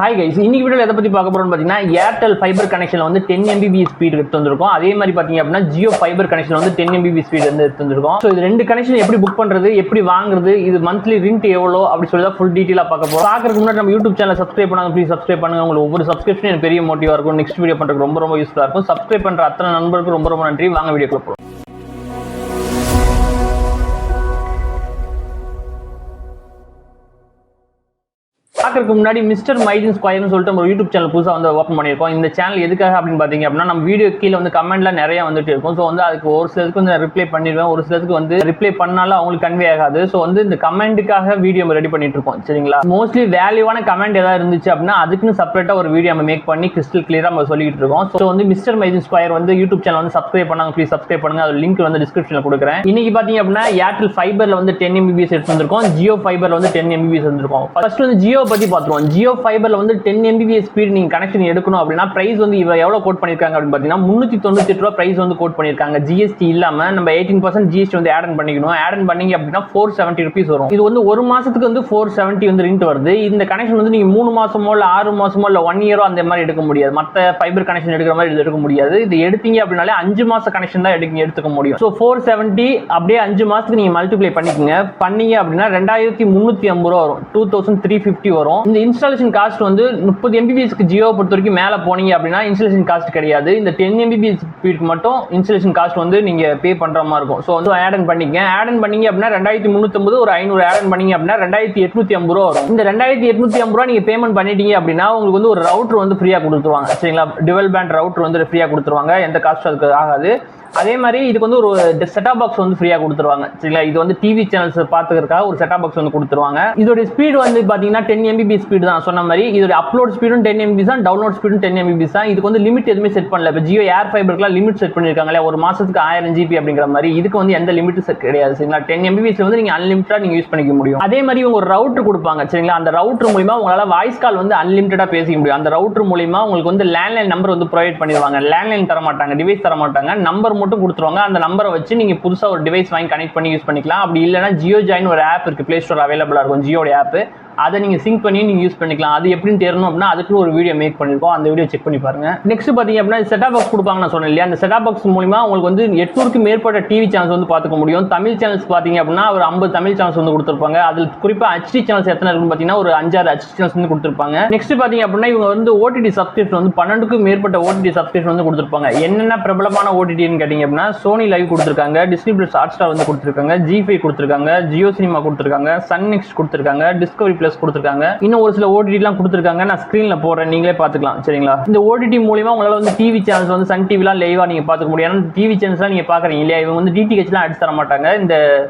Hi guys, இன்னைக்கு வீடியோல எதை பத்தி பார்க்க போறோம்னு பாத்தீங்கன்னா ஏர்டெல் ஃபைபர் கனெக்ஷன்ல வந்து 10 Mbps ஸ்பீட் எடுத்து வந்திருக்கும். அதே மாதிரி பாத்தீங்க அப்படின்னா ஜியோ ஃபைபர் கனெக்ஷன்ல வந்து 10 Mbps ஸ்பீட் வந்து எடுத்து வந்திருக்கும். ஸோ இது ரெண்டு கனெக்ஷன் எப்படி புக் பண்றது, எப்படி வாங்குறது, இது மந்த்லி ரெண்ட் எவ்வளோ அப்படி சொல்லி தான் ஃபுல் டீட்டெயிலா பார்க்க போறோம். பார்க்கறதுக்கு முன்னாடி நம்ம யூடியூப் சேனல் சப்ஸ்கிரைப் பண்ணாங்க, ப்ளீஸ் சப்ஸ்கிரைப் பண்ணுங்க. உங்களுக்கு ஒவ்வொரு சப்ஸ்கிரிப்ஷன் எனக்கு பெரிய மோட்டிவா இருக்கும். நெக்ஸ்ட் வீடியோ பண்றதுக்கு ரொம்ப யூஸ்ஃபுல்லா இருக்கும். சப்ஸ்கிரைப் பண்ற அத்தனை நண்பர்களுக்கு ரொம்ப நன்றி. வாங்க வீடியோக்குள்ள போறோம். பார்க்கறதுக்கு முன்னாடி மிஸ்டர் மைடின் ஸ்கொயர்னு சொல்லிட்டு ஒரு யூடியூப் சேனல் புதுசாக வந்து ஓப்பன் பண்ணியிருக்கோம். இந்த சேனல் எதுக்காக அப்படின்னு பார்த்தீங்க அப்படின்னா நம்ம வீடியோ கீழே வந்து கமெண்ட்ல நிறைய வந்துட்டு இருக்கும். ஸோ வந்து அதுக்கு ஒரு சிலருக்கு வந்து ரிப்ளை பண்ணிடுவேன், ஒரு சிலருக்கு வந்து ரிப்ளை பண்ணாலும் அவங்களுக்கு கன்வே ஆகாது. ஸோ வந்து இந்த கமெண்ட்டுக்காக வீடியோ நம்ம ரெடி பண்ணிட்டு இருக்கோம். சரிங்களா? மோஸ்ட்லி வேல்யூவான கமெண்ட் ஏதாவது இருந்துச்சு அப்படின்னா அதுக்குன்னு செப்பரேட்டாக ஒரு வீடியோ நம்ம மேக் பண்ணி கிறிஸ்டல் கிளியராக நம்ம சொல்லிட்டு இருக்கோம். ஸோ வந்து மிஸ்டர் மைடின் ஸ்கொயர் வந்து யூடியூப் சேனல் வந்து சப்ஸ்கிரைப் பண்ணாங்க, ப்ளீஸ் சப்ஸ்கிரைப் பண்ணுங்க. அது லிங்க் வந்து டிஸ்கிரிப்ஷனில் கொடுக்குறேன். இன்னைக்கு பார்த்தீங்க அப்படின்னா ஏர்டெல் ஃபைபர்ல வந்து 10 Mbps எடுத்து வந்திருக்கோம், ஜியோ ஃபைபர்ல வந்து 10 Mbps வந்திருக்கும். ஃபர்ஸ்ட் வந்து ஜியோ பத்தி பார்த்துருவோம். ஜியோ ஃபைபர்ல வந்து 10 Mbps ஸ்பீட் நீங்க கனெக்ஷன் எடுக்கணும் அப்படின்னா பிரைஸ் வந்து இவ எவ்வளவு கோட் பண்ணிருக்காங்க அப்படின்னு பாத்தீங்கன்னா 398 ரூபாய் பிரைஸ் வந்து கோட் பண்ணிருக்காங்க. ஜிஎஸ்டி இல்லாம நம்ம 18% ஜிஎஸ்டி வந்து ஆட் பண்ணிக்கணும். ஆட் பண்ணீங்க அப்படின்னா 470 ரூபீஸ் வரும். இது வந்து ஒரு மாசத்துக்கு வந்து 470 வந்து ரெண்ட் வருது. இந்த கனெக்ஷன் வந்து நீங்க 3 மாசமோ இல்ல 6 மாசமோ இல்ல 1 இயரோ அந்த மாதிரி எடுக்க முடியாது. மத்த ஃபைபர் கனெக்ஷன் எடுக்கிற மாதிரி எடுக்க முடியாது. இது எடுத்தீங்க அப்படின்னாலே 5 மாச கனெக்ஷன் தான் எடுத்துக்க முடியும். ஸோ 470 அப்படியே 5 மாசத்துக்கு நீங்க மல்டிப்ளை பண்ணிக்கோங்க. பண்ணீங்க அப்படின்னா 2350 ரூபா வரும், 2350 வரும். இந்த இன்ஸ்டாலேஷன் காஸ்ட் வந்து 30 Mbps ஜியோ பொறுத்த வரைக்கும் மேல போனீங்க அப்படின்னா இன்ஸ்டாலேஷன் காஸ்ட் கிடையாது. இந்த 10 Mbps ஸ்பீட் மட்டும் இன்ஸ்டாலேஷன் காஸ்ட் வந்து நீங்க பே பண்ற மாதிரி இருக்கும். ஸோ வந்து ஆட் பண்ணிக்கங்க. ஆட் பண்ணீங்க அப்படின்னா 2350 ஒரு 500 ஆட் பண்ணீங்க அப்படின்னா 2850 ரூபா வரும். இந்த 2850 ரூபா நீங்க பேமெண்ட் பண்ணிட்டீங்க அப்படின்னா உங்களுக்கு வந்து ஒரு ரவுட்டர் வந்து ஃப்ரீயா கொடுத்துருவாங்க. சரிங்களா? டுவெல் பேண்ட் ரவுட்டர் வந்து ஃப்ரீயா கொடுத்துருவாங்க. எந்த காஸ்ட் அதுக்கு ஆகாது. அதே மாதிரி இதுக்கு வந்து ஒரு செட்டாப் பாக்ஸ் வந்து ஃப்ரீயா கொடுத்துருவாங்க. சரிங்களா? இது வந்து டிவி சேனல்ஸ் பார்த்துக்கிறதுக்காக ஒரு செட்டாப் பாக்ஸ் வந்து கொடுத்துருவாங்க. இதோட ஸ்பீட் வந்து பாத்தீங்கன்னா 10 Mbps ஸ்பீட் தான் சொன்ன மாதிரி. இதோட அப்லோட் ஸ்பீடும் 10 Mbps தான், டவுன்லோட் ஸ்பீடும் 10 Mbps தான். இதுக்கு வந்து லிமிட் எதுவுமே செட் பண்ணல. இப்போ ஜியோ ஏர் ஃபைபருக்குலாம் லிமிட் செட் பண்ணிருக்காங்களே, ஒரு மாசத்துக்கு 1000 GB அப்படிங்கிற மாதிரி. இதுக்கு வந்து எந்த லிமிட் கிடையாது. சரிங்களா? 10 Mbps வந்து நீங்க அன்லிமிட்டடா நீங்க யூஸ் பண்ணிக்க முடியும். அதே மாதிரி இவங்க ஒரு ரவுட்டர் கொடுப்பாங்க. சரிங்களா? அந்த ரவுட்டர் மூலமா உங்களால வாய்ஸ் கால் வந்து அன்லிமிட்டடா பேசிக்க முடியும். அந்த ரவுட்டர் மூலமா உங்களுக்கு வந்து லேண்ட்லைன் நம்பர் வந்து ப்ரொவைட் பண்ணிடுவாங்க. லேண்ட்லைன் தர மாட்டாங்க, டிவைஸ் தர மாட்டாங்க, நம்பர் மட்டும் கொடுத்துருவாங்க. அந்த நம்பரை வச்சு நீங்க புதுசா ஒரு டிவைஸ் வாங்கி கனெக்ட் பண்ணி யூஸ் பண்ணிக்கலாம். அப்படி இல்லைன்னா ஜியோ ஜாயின் ஒரு ஆப் இருக்கு, பிளே ஸ்டோர் அவைலபிளா இருக்கும் ஜியோட ஆப். அதை நீங்க சிங்க் பண்ணி நீங்க யூஸ் பண்ணிக்கலாம். அது எப்படின்னு தெரியணும் அப்படின்னா அதுக்கு ஒரு வீடியோ மேக் பண்ணிருக்கோம், அந்த வீடியோ செக் பண்ணி பாருங்க. நெக்ஸ்ட் பாத்தீங்க அப்படின்னா செட்டாப் பாக்ஸ் கொடுப்பாங்க நான் சொன்னேன் இல்லையா? அந்த செட்டாப் பாக்ஸ் மூலமா உங்களுக்கு வந்து 800க்கு மேற்பட்ட டிவி சேனல்ஸ் வந்து பார்த்துக்க முடியும். தமிழ் சேனல்ஸ் பாத்தீங்க அப்படின்னா ஒரு 50 தமிழ் சேனல்ஸ் வந்து கொடுத்துருப்பாங்க. அதில் குறிப்பா HD சேனல்ஸ் எத்தனை இருக்குன்னு பாத்தீங்கன்னா ஒரு 5-6 HD சேனல்ஸ் வந்து கொடுத்துருப்பாங்க. நெக்ஸ்ட் பாத்தீங்க அப்படின்னா இவங்க வந்து OTT சப்ஸ்கிரிப்ஷன் வந்து 12க்கும் மேற்பட்ட OTT சப்ஸ்கிரிப்ஷன் வந்து கொடுத்துருப்பாங்க. என்னென்ன பிரபலமான OTTன்னு கேட்டீங்க அப்படின்னா சோனி லைவ் கொடுத்துருக்காங்க, டிஸ்னி பிளஸ் ஹாட்ஸ்டார் வந்து கொடுத்துருக்காங்க, G5 கொடுத்துருக்காங்க, ஜியோ சினிமா கொடுத்துருக்காங்க, சன் நெக்ஸ்ட் கொடுத்துருக்காங்க, டிஸ்கவரி பிளஸ் கொடுத்துருக்காங்க. இன்னும் ஒரு சில OTT எல்லாம் கொடுத்துருக்காங்க. நான் ஸ்கிரீன்ல போடுறேன், நீங்களே பாத்துக்கலாம். சரிங்களா? இந்த OTT மூலமா உங்களால வந்து டிவி சேனல்ஸ் வந்து சன் டிவிலாம் லைவா நீங்க பாத்துக்க முடியும். ஏன்னா டிவி சேனல்ஸ்லாம் நீங்க பாக்குறீங்க இல்லையா? இவங்க வந்து DTH எல்லாம் அடிச்சு தர மாட்டாங்க. இந்த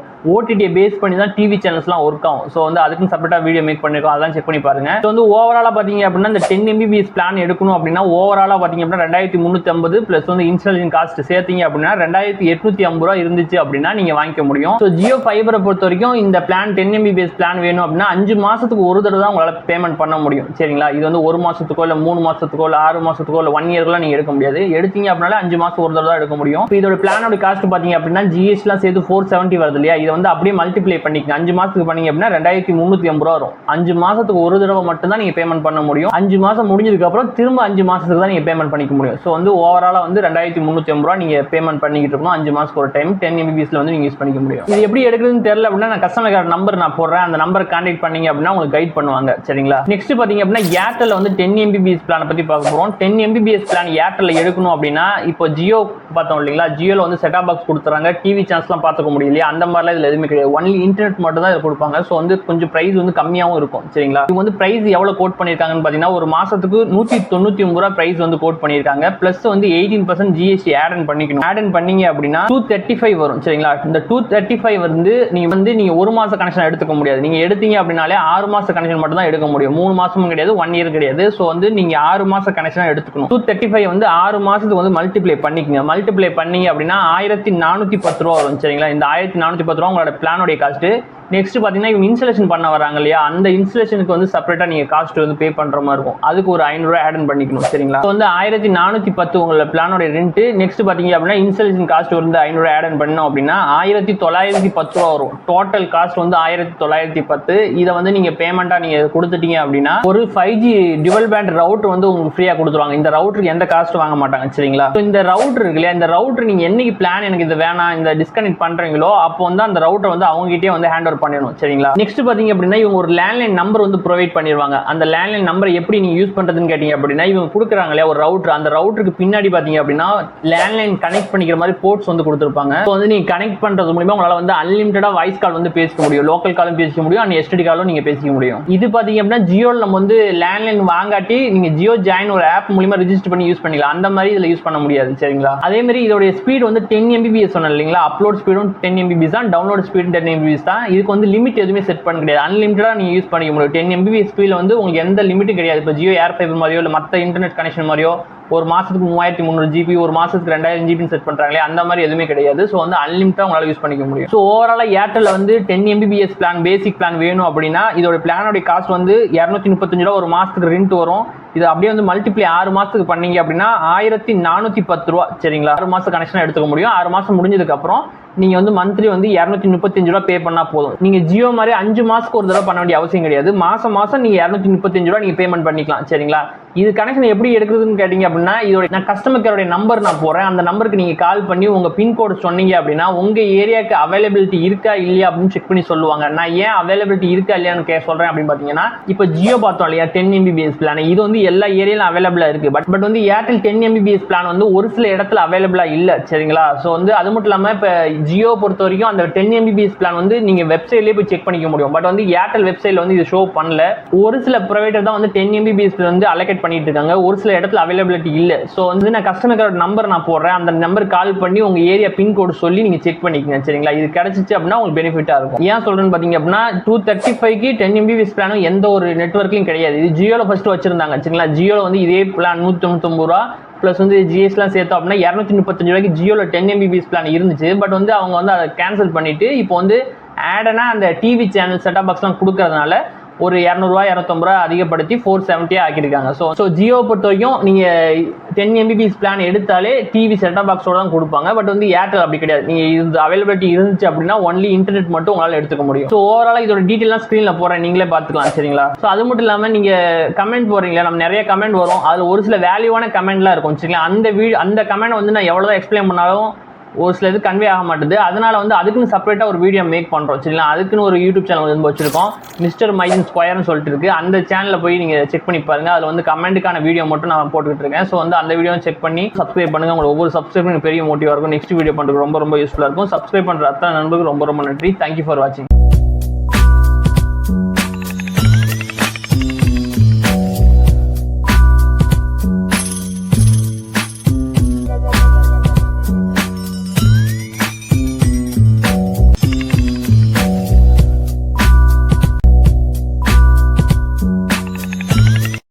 OTT பேஸ் பண்ணி தான் டிவி சேனல்ஸ்லாம் ஒர்க் ஆகும். ஸோ வந்து அதுக்கும் செப்பரேட்டா வீடியோ மேக் பண்ணிருக்கோம், அதெல்லாம் செக் பண்ணி பாருங்க. ஸோ வந்து ஓவராலா பாத்தீங்க அப்படின்னா இந்த 10 Mbps பிளான் எடுக்கணும் அப்படின்னா ஓவராலா பாத்தீங்க அப்படின்னா 2350 பிளஸ் வந்து இன்ஸ்டாலேஷன் காஸ்ட் சேர்த்தீங்க அப்படின்னா 2850 ரூபா இருந்துச்சு அப்படின்னா நீங்க வாங்கிக்க முடியும். ஸோ ஜியோ ஃபைபரை பொறுத்த வரைக்கும் இந்த பிளான் 10 Mbps பிளான் வேணும் அப்படின்னா 5 மாசத்துக்கு ஒரு தடவை தான் உங்களால பேமெண்ட் பண்ண முடியும். சரிங்களா? இது வந்து 1 மாசத்துக்கோ இல்ல 3 மாசத்துக்கோ இல்ல 6 மாசத்துக்கோ இல்ல 1 இயர்லாம் நீங்க எடுக்க முடியாது. எடுத்தீங்க அப்படின்னா 5 மாசம் ஒரு தடவை தான் எடுக்க முடியும். இதோட பிளானோட காஸ்ட் பாத்தீங்க அப்படின்னா GST எல்லாம் சேர்த்து 470 வருது இல்லையா? இது வந்து அப்படியே மல்டிப்ளை பண்ணிக்கங்க. 5 மாசத்துக்கு பண்ணீங்க அப்படின்னா 2350 ரூபா வரும். 5 மாசத்துக்கு ஒரு தடவை மட்டும் தான் நீங்க பேமெண்ட் பண்ண முடியும். 5 மாசம் முடிஞ்சதுக்கு அப்புறம் திரும்ப 5 மாசத்துக்கு தான் நீங்க பேமெண்ட் பண்ணிக்க முடியும். ஸோ வந்து ஓவராலா வந்து 2350 ரூபா நீங்க பேமெண்ட் பண்ணிக்கிட்டு இருக்கணும். 5 மாசத்துக்கு ஒரு டைம் 10 Mbps வந்து நீங்க யூஸ் பண்ணிக்க முடியும். இது எப்படி எடுக்கிறதுன்னு தெரியல அப்படின்னா நான் கஸ்டமர் கேர் நம்பர் நான் போடுறேன், அந்த நம்பர் கான்டாக்ட் பண்ணீங்க அப்படின்னா உங்களுக்கு கைட் பண்ணுவாங்க. சரிங்களா? நெக்ஸ்ட் பாத்தீங்க அப்படின்னா ஏர்டெல் வந்து 10 Mbps பிளான் பத்தி பார்க்க போறோம். 10 Mbps பிளான் ஏர்டெல் எடுக்கணும் அப்படின்னா இப்போ ஜியோ பார்த்தோம் இல்லைங்களா? ஜியோல வந்து செட்டாப் பாக்ஸ் கொடுத்துறாங்க, டிவி சேனல்ஸ்லாம் பார்த்துக்க முடியலையா? அந்த மாதிரிலாம் இதுல எதுவுமே கிடையாது. ஒன்லி இன்டர்நெட் மட்டும் தான் இதை கொடுப்பாங்க. ஸோ வந்து கொஞ்சம் பிரைஸ் வந்து கம்மியாகவும் இருக்கும். சரிங்களா? இது வந்து பிரைஸ் எவ்வளவு கோட் பண்ணிருக்காங்கன்னு பாத்தீங்கன்னா ஒரு மாசத்துக்கு 199 ரூபாய் பிரைஸ் வந்து கோட் பண்ணிருக்காங்க. பிளஸ் வந்து 18% GST ஆட் பண்ணிக்கணும். ஆட் பண்ணீங்க அப்படின்னா 235 வரும். சரிங்களா? இந்த 235 வந்து நீங்க ஒரு மாச கனெக்ஷன் எடுத்துக்க முடியாது. நீங்க எடுத்தீங்க அப்படின்னாலே 6 மாச கனெக்ஷன் மட்டும் தான் எடுக்க முடியும். 3 மாசமும் கிடையாது, 1 இயர் கிடையாது. ஸோ வந்து நீங்க 6 மாச கனெக்ஷன் எடுத்துக்கணும். 235 வந்து 6 மாசத்துக்கு வந்து மல்டிப்ளை பண்ணிக்கங்க. மல்டிப்ளை பண்ணீங்க அப்படின்னா 1410 ரூபா வரும். சரிங்களா? இந்த 1410 ரூபா உங்களோட பிளானோட காஸ்ட். நெக்ஸ்ட் பார்த்தீங்கன்னா இவங்க இன்ஸ்டாலேஷன் பண்ண வராங்க இல்லையா, அந்த இன்ஸ்டாலேஷனுக்கு வந்து செப்பரேட்டாக நீங்கள் காஸ்ட் வந்து பே பண்ணுற மாதிரி இருக்கும். அதுக்கு ஒரு 500 ரூபா ஆட் பண்ணிக்கணும் சரிங்களா. வந்து 1410 உங்களோட பிளானோட ரெண்ட். நெக்ஸ்ட் பார்த்தீங்க அப்படின்னா இன்ஸ்டாலேஷன் காஸ்ட் வந்து 500 ஆட் பண்ணோம் அப்படின்னா 1910 ரூபா வரும். டோட்டல் காஸ்ட் வந்து 1910. இதை வந்து நீங்கள் பேமெண்ட்டாக நீங்கள் கொடுத்துட்டீங்க அப்படின்னா ஒரு 5G டுவல் பேண்ட் ரவுட்டர் வந்து உங்களுக்கு ஃப்ரீயாக கொடுத்துருவாங்க. இந்த ரவுட்டருக்கு எந்த காஸ்ட் வாங்க மாட்டாங்க சரிங்களா. இந்த ரவுட்டர் இருக்கு இல்லையா, இந்த ரவுட்டர் நீங்கள் என்னைக்கு பிளான் எனக்கு இது வேணாம் இந்த டிஸ்கனெக்ட் பண்ணுறீங்களோ அப்போ வந்து அந்த ரவுட்டர் வந்து அவங்ககிட்டே வந்து ஹேண்ட் ஓவர் பண்ணிடணும் சரிங்களா. நெக்ஸ்ட் பார்த்தீங்க அப்படின்னா இவங்க ஒரு லேண்ட்லைன் நம்பர் வந்து ப்ரொவைட் பண்ணிடுவாங்க. அந்த லேண்ட்லைன் நம்பர் எப்படி நீங்கள் யூஸ் பண்ணுறதுன்னு கேட்டீங்க அப்படின்னா இவங்க கொடுக்குறாங்க இல்லையா ஒரு ரவுட்டர், அந்த ரவுட்டருக்கு பின்னாடி பார்த்தீங்க அப்படின்னா லேண்ட்லைன் கனெக்ட் பண்ணிக்கிற மாதிரி போர்ட்ஸ் வந்து கொடுத்துருப்பாங்க. ஸோ வந்து நீங்கள் கனெக்ட் பண்ணுறது மூலியமா உங்களால் வந்து அன்லிமிட்டடாக வாய்ஸ் கால் வந்து பேசிக்க முடியும், லோக்கல் காலும் பேசிக்க முடியும், அண்ட் எஸ்டிடி காலும் நீங்கள் பேசிக்க முடியும். இது பார்த்தீங்க அப்படின்னா ஜியோவில் நம்ம வந்து லேண்ட்லைன் வாங்காட்டி நீங்கள் ஜியோ ஜாயின் ஒரு ஆப் மூலியமா ரிஜிஸ்டர் பண்ணி யூஸ் பண்ணிக்கலாம். அந்த மாதிரி இதில் யூஸ் பண்ண முடியாது சரிங்களா. அதே மாதிரி இதோட ஸ்பீட் வந்து 10 Mbps சொன்னேன் இல்லைங்களா, அப்லோட் ஸ்பீடும் 10 Mbps தான், டவுன்லோட் ஸ்பீடும் 10 Mbps தான். இதுக்கு வந்து லிமிட் எதுவுமே செட் பண்ண கிடையாது, அன்லிமிட்டடா நீங்க யூஸ் பண்ணிக்க முடியும். 10 Mbps ஸ்பீட்ல வந்து உங்களுக்கு எந்த லிமிட்டும் கிடையாது. இப்போ ஜியோ ஏர் ஃபைபர் மாதிரியோ இல்லை மற்ற இன்டர்நெட் கனெக்ஷன் மாதிரியோ ஒரு மாசத்துக்கு 3300 GB ஒரு மாசத்துக்கு 2000 GB செட் பண்றாங்களே அந்த மாதிரி எதுவுமே கிடையாது. ஸோ வந்து அன்லிமிட்டா உங்களால யூஸ் பண்ணிக்க முடியும். ஸோ ஓவராலா ஏர்டெல் வந்து 10 Mbps பிளான் பேசிக் பிளான் வேணும் அப்படின்னா இதோட பிளானோட காஸ்ட் வந்து 235 ரூபா ஒரு மாசத்துக்கு ரெண்ட் வரும். இது அப்படியே வந்து மல்டிப்ளை 6 மாசத்துக்கு பண்ணீங்க அப்படின்னா 1410 ரூபா சரிங்களா. 6 மாசம் கனெக்ஷன் எடுத்துக்க முடியும். 6 மாசம் முடிஞ்சதுக்கு அப்புறம் நீங்க வந்து மந்த்லி வந்து 235 ரூபா பே பண்ணா போதும். நீங்க ஜியோ மாதிரி 5 மாசத்துக்கு ஒரு தடவை பண்ண வேண்டிய அவசியம் கிடையாது. மாசம் மாசம் நீங்க 235 ரூபா நீங்க பேமெண்ட் பண்ணிக்கலாம் சரிங்களா. இது கனெக்ஷன் எப்படி எடுக்கிறதுன்னு கேட்டீங்க அப்படின்னா இதோட நான் கஸ்டமர் கேரோட நம்பர் நான் போறேன், அந்த நம்பருக்கு நீங்க கால் பண்ணி உங்க பின்கோடு சொன்னீங்க அப்படின்னா உங்க ஏரியாவுக்கு அவைலபிலிட்டி இருக்கா இல்லையா அப்படின்னு செக் பண்ணி சொல்லுவாங்க. நான் ஏன் அவைலபிலிட்டி இருக்கா இல்லையான்னு சொல்றேன் அப்படின்னு பாத்தீங்கன்னா இப்போ ஜியோ பார்த்தோம் இல்லையா 10 Mbps பிளான், இது வந்து எல்லா ஏரியாலும் அவைலபிளா இருக்கு. பட் வந்து ஏர்டெல் 10 Mbps பிளான் வந்து ஒரு சில இடத்துல அவைலபிளா இல்ல சரிங்களா. ஸோ வந்து அது மட்டும் இல்லாம இப்போ ஜியோ பொறுத்த வரைக்கும் அந்த 10 Mbps பிளான் வந்து நீங்க வெப்சைட்லயே போய் செக் பண்ணிக்க முடியும். பட் வந்து ஏர்டெல் வெப்சைட்ல வந்து இது ஷோ பண்ணல. ஒரு சில ப்ரொவைடர் தான் வந்து 10 Mbps வந்து அலோகேட் பண்ணிட்டு இருக்காங்க, ஒரு சில இடத்துல அவைலபிலிட்டி இல்ல. ஸோ வந்து நான் கஸ்டமர் நம்பர் நான் போடுறேன், அந்த நம்பர் கால் பண்ணி உங்க ஏரியா பின்கோடு சொல்லி நீங்க செக் பண்ணிக்கங்க சரிங்களா. இது கிடைச்சிச்சு அப்படின்னா உங்களுக்கு பெனிஃபிட்டா இருக்கும். ஏன் சொல்றேன்னு பாத்தீங்க அப்படின்னா 235க்கு 10 Mbps பிளானும் எந்த ஒரு நெட்வொர்க்லையும் கிடையாது. இது ஜியோல ஃபர்ஸ்ட் வச்சிருந்தாங்க சரிங்களா. ஜியோல வந்து இதே பிளான் 199 ரூபா பிளஸ் வந்து ஜிஎஸ்லாம் சேர்த்தோம் அப்படின்னா 235 ரூபாய்க்கு ஜியோல 10 Mbps பிளான் இருந்துச்சு. பட் வந்து அவங்க வந்து அதை கேன்சல் பண்ணிட்டு இப்போ வந்து ஆடனா அந்த டிவி சேனல் செட்டப் பாக்ஸ்லாம் கொடுக்கறதுனால ஒரு 200 ரூபா 250 ரூபா அதிகப்படுத்தி 470 ஆக்கியிருக்காங்க. ஸோ ஜியோ பொறுத்த வரைக்கும் நீங்க 10 Mbps பிளான் எடுத்தாலே டிவி செட்டப் பாக்ஸோட தான் கொடுப்பாங்க. பட் வந்து ஏர்டெல் அப்படி கிடையாது. நீங்க இந்த அவைலபிலிட்டி இருந்துச்சு அப்படின்னா ஒன்லி இன்டர்நெட் மட்டும் உங்களால எடுத்துக்க முடியும். ஸோ ஓவராலா இதோட டீட்டெயிலாம் ஸ்கிரீன்ல போறேன், நீங்களே பார்த்துக்கலாம் சரிங்களா. ஸோ அது மட்டும் இல்லாம நீங்க கமெண்ட் போறீங்களா, நம்ம நிறைய கமெண்ட் வரும், அதுல ஒரு சில வேல்யூவான கமெண்ட்லாம் இருக்கும் சரிங்களா. அந்த கமெண்ட் வந்து நான் எவ்வளவுதான் எக்ஸ்பிளைன் பண்ணாலும் ஒரு சில இது கன்வே ஆக மாட்டுது. அதனால வந்து அதுக்குன்னு செப்பரேட்டா ஒரு வீடியோ மேக் பண்றோம் சரிங்களா. அதுக்குன்னு ஒரு யூடியூப் சேனல் வந்து வச்சிருக்கோம், மிஸ்டர் மைதீன் ஸ்கொயர்னு சொல்லிட்டு இருக்கு. அந்த சேனல்ல போய் நீங்க செக் பண்ணி பாருங்க. அதுல வந்து கமெண்ட்டுக்கான வீடியோ மட்டும் நான் போட்டுக்கிட்டு இருக்கேன். ஸோ வந்து அந்த வீடியோ செக் பண்ணி சப்ஸ்கிரைப் பண்ணுங்க. உங்களுக்கு ஒவ்வொரு சப்ஸ்கிரைபும் பெரிய மோட்டிவா இருக்கும். நெக்ஸ்ட் வீடியோ பண்றதுக்கு ரொம்ப யூஸ்ஃபுல்லா இருக்கும். சப்ஸ்கிரைப் பண்ற அத்தனை நண்பர்களுக்கு ரொம்ப நன்றி. தேங்க்யூ ஃபார் வாட்சிங்.